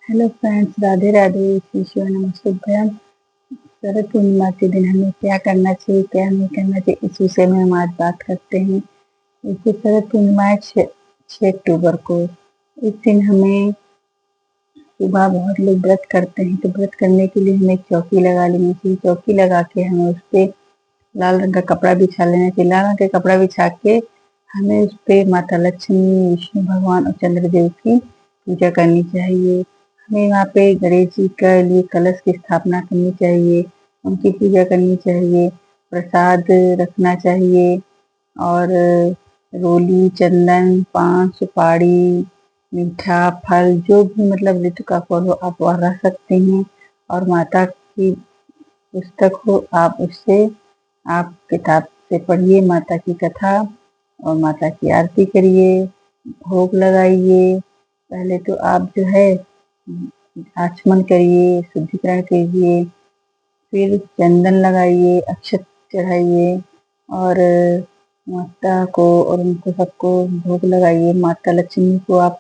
Hello friends, Radhe Radhe, Shri Shiv नमस्तुभ्यम। शरद पूर्णिमा के दिन हमें क्या करना चाहिए, क्या नहीं करना चाहिए, इस विषय में हम आज बात करते हैं। जैसे शरद पूर्णिमा है 6 अक्टूबर को। इस दिन हमें सुबह बहुत लोग व्रत करते हैं, तो व्रत करने के लिए हमें एक चौकी लगा लेनी चाहिए। चौकी लगा के हमें उस पर लाल रंग का कपड़ा बिछा लेना चाहिए। लाल रंग का कपड़ा बिछा के हमें उस पर माता लक्ष्मी, विष्णु भगवान और चंद्रदेव की पूजा करनी चाहिए। हमें वहाँ पे गणेश जी के लिए कलश की स्थापना करनी चाहिए, उनकी पूजा करनी चाहिए, प्रसाद रखना चाहिए और रोली, चंदन, पान, सुपारी, मीठा फल, जो भी मतलब ऋतु का फल हो आप वह रख सकते हैं। और माता की पुस्तक हो आप उससे आप किताब से पढ़िए माता की कथा और माता की आरती करिए, भोग लगाइए। पहले तो आप जो है आचमन करिए, शुद्धिकरण कीजिए, फिर चंदन लगाइए, अक्षत चढ़ाइए और माता को और उनको सबको भोग लगाइए। माता लक्ष्मी को आप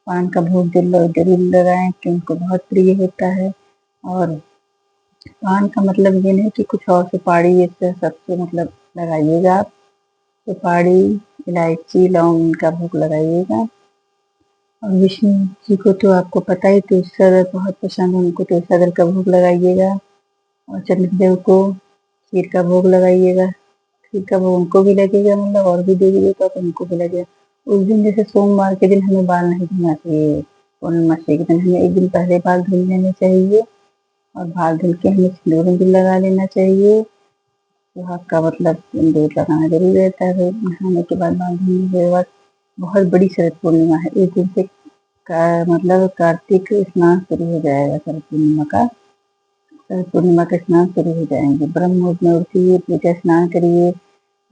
पान का भोग जरूर लगाएं कि उनको बहुत प्रिय होता है। और पान का मतलब ये नहीं कि कुछ और, सुपारी इससे सबसे मतलब लगाइएगा आप। सुपारी, इलायची, लौंग इनका भोग लगाइएगा। और विष्णु जी को तो आपको पता ही, तुलसी दल बहुत पसंद है, उनको तुलसी दल का भोग लगाइएगा। और चंद्रदेव को खीर का भोग लगाइएगा। खीर का भोग उनको भी लगेगा, मतलब और भी देवी देवता तो उनको भी लगेगा। उस दिन जैसे सोमवार के दिन हमें बाल नहीं धोना चाहिए। पूर्णिमा के दिन हमें एक दिन पहले बाल धुल लेने चाहिए और बाल धुल के हमें सिंदूर भी लगा लेना चाहिए। सुहाग का मतलब सिंदूर लगाना जरूरी रहता है। नहाने के बाद बाल धुलने के बाद बहुत बड़ी शरद पूर्णिमा है। इस दिन से मतलब कार्तिक स्नान शुरू हो जाएगा। शरद पूर्णिमा का स्नान शुरू हो जाएंगे। ब्रह्म मुहूर्त में उठिए, पूजा स्नान करिए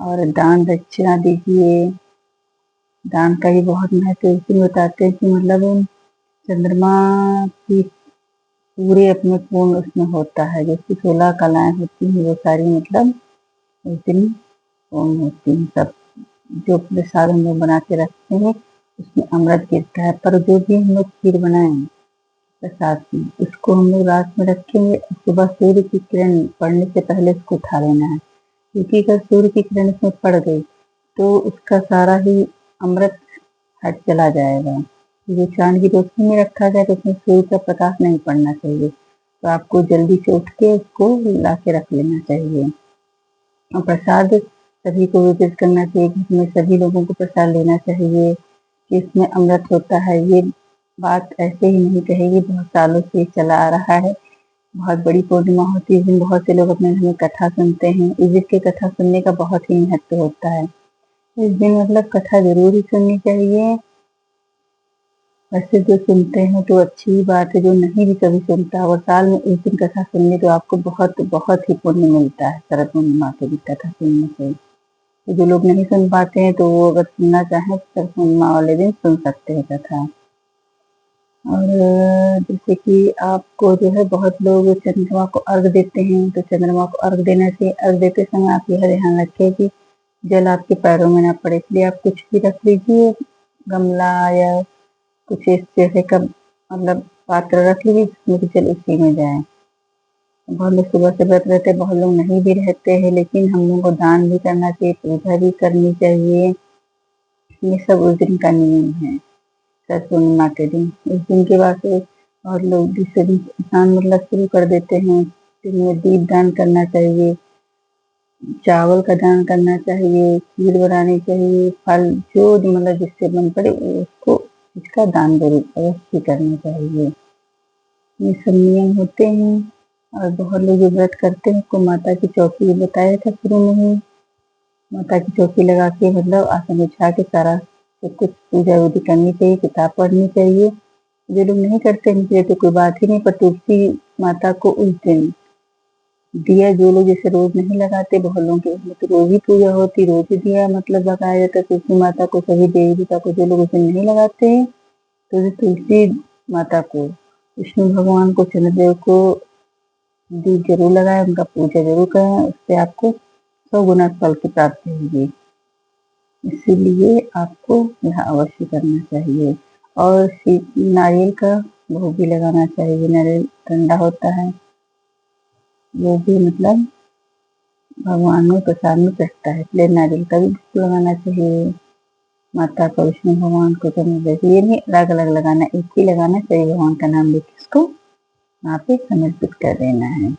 और दान दक्षिणा दीजिए। दान का भी बहुत महत्व है। इसलिए बताते हैं कि मतलब चंद्रमा की पूरे अपने पूर्ण उसमें होता है, जैसे 16 कलाएं होती हैं वो सारी मतलब उस दिन पूर्ण होती हैं। सब जो प्रसाद हम लोग बना के रखते हैं उसमें अमृत गिरता है। पर जो भी हम लोग खीर बनाए प्रसाद की, उसको हम लोग रात में रखेंगे, सुबह सूर्य की किरण पड़ने से पहले उसको उठा लेना है। क्योंकि अगर सूर्य की किरण उसमें पड़ गई तो उसका सारा ही अमृत हट चला जाएगा। जो चांद की रोशनी में रखा जाए तो उसमें सूर्य का प्रकाश नहीं पड़ना चाहिए। तो आपको जल्दी से उठ के उसको ला के रख लेना चाहिए। और प्रसाद सभी को वितरित करना चाहिए। घर में सभी लोगों को प्रसाद लेना चाहिए कि इसमें अमृत होता है। ये बात ऐसे ही नहीं कहेगी, बहुत सालों से चला आ रहा है। बहुत बड़ी पूर्णिमा होती है। इस दिन बहुत से लोग अपने घर में कथा सुनते हैं। इस दिन की कथा सुनने का बहुत ही महत्व होता है। इस दिन मतलब कथा जरूर ही सुननी चाहिए। वैसे जो सुनते हैं तो अच्छी बात है, जो नहीं भी कभी सुनता और साल में एक दिन कथा सुनने तो आपको बहुत बहुत ही पुण्य मिलता है। शरद पूर्णिमा के दिन कथा सुनने से तो जो लोग नहीं सुन पाते हैं तो वो अगर सुनना चाहें तो शरद पूर्णिमा वाले दिन सुन सकते हैं कथा। और जैसे कि आपको जो है बहुत लोग चंद्रमा को अर्घ देते हैं, तो चंद्रमा को अर्घ देने से अर्घ देते समय आप यह ध्यान रखें कि जल आपके पैरों में ना पड़े। इसलिए आप कुछ भी रख लीजिए, गमला या कुछ इस जैसे का मतलब पात्र रख लीजिए जिसमें कि जल उसी में जाए। बहुत लोग सुबह से व्रत रहते हैं, बहुत लोग नहीं भी रहते हैं, लेकिन हम लोगों को दान भी करना चाहिए, पूजा भी करनी चाहिए। ये सब उस दिन का नियम है। शरद पूर्णिमा के दिन, इस दिन के बाद से और लोग दूसरे दिन स्नान मतलब शुरू कर देते हैं। दिन में दीप दान करना चाहिए, चावल का दान करना चाहिए, खीर बनानी चाहिए, फल जो मतलब जिससे मन पड़े उसको इसका दान जरूर अवश्य करना चाहिए। ये सब नियम होते हैं। और बहुत लोग जो व्रत करते हैं उसको माता की चौकी बताया था शुरू में ही। माता की चौकी लगा के मतलब आसन बिछा के सारा सब कुछ पूजा वूजा करनी चाहिए, किताब पढ़नी चाहिए। जो लोग नहीं करते हैं तो कोई बात ही नहीं, पर तुलसी माता को उस दिन दिया, जो लोग जैसे रोज नहीं लगाते, बहुत लोगों के उसमें तो रोज ही पूजा होती, रोज ही दिया मतलब लगाया जाता है तुलसी माता को, सभी देवी देवता को। जो लोग उसे नहीं लगाते हैं तो तुलसी माता को, विष्णु भगवान को, चंद्रदेव को दीप जरूर लगाए, उनका पूजा जरूर करें, उससे आपको 100 गुना फल की प्राप्ति होगी। इसीलिए आपको यह अवश्य करना चाहिए। और नारियल का वो भी लगाना चाहिए, नारियल ठंडा होता है, वो भी मतलब भगवान में प्रसाद में चढ़ता है, इसलिए नारियल का भी लगाना चाहिए। माता को, विष्णु भगवान को, तो ये नहीं अलग अलग लगाना, एक ही लगाना चाहिए, भगवान का नाम लेके उसको वहाँ पे समर्पित कर देना है।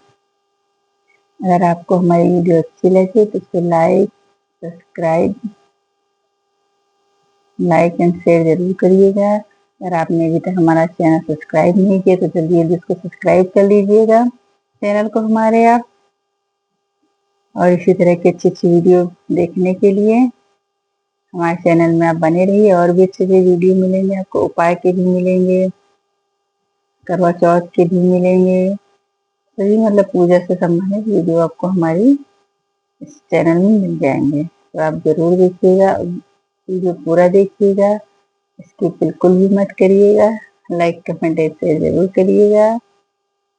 अगर आपको हमारी वीडियो अच्छी लगे तो उसको लाइक एंड शेयर जरूर करिएगा। अगर आपने अभी तक हमारा चैनल सब्सक्राइब नहीं किया तो जल्दी जल्दी इसको सब्सक्राइब कर लीजिएगा चैनल को हमारे आप। और इसी तरह की अच्छी अच्छी वीडियो देखने के लिए हमारे चैनल में आप बने रहिए। और भी अच्छे अच्छे वीडियो मिलेंगे आपको, उपाय के भी मिलेंगे, करवा चौथ के भी मिलेंगे, सभी मतलब पूजा से संबंधित वीडियो आपको हमारी इस चैनल में मिल जाएंगे। तो आप जरूर देखिएगा, वीडियो पूरा देखिएगा, स्किप बिल्कुल भी मत करिएगा, लाइक कमेंट शेयर जरूर करिएगा।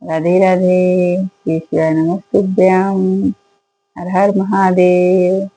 राधे राधे, श्री शिवाय नमस्तुभ्याम, हर हर महादेव।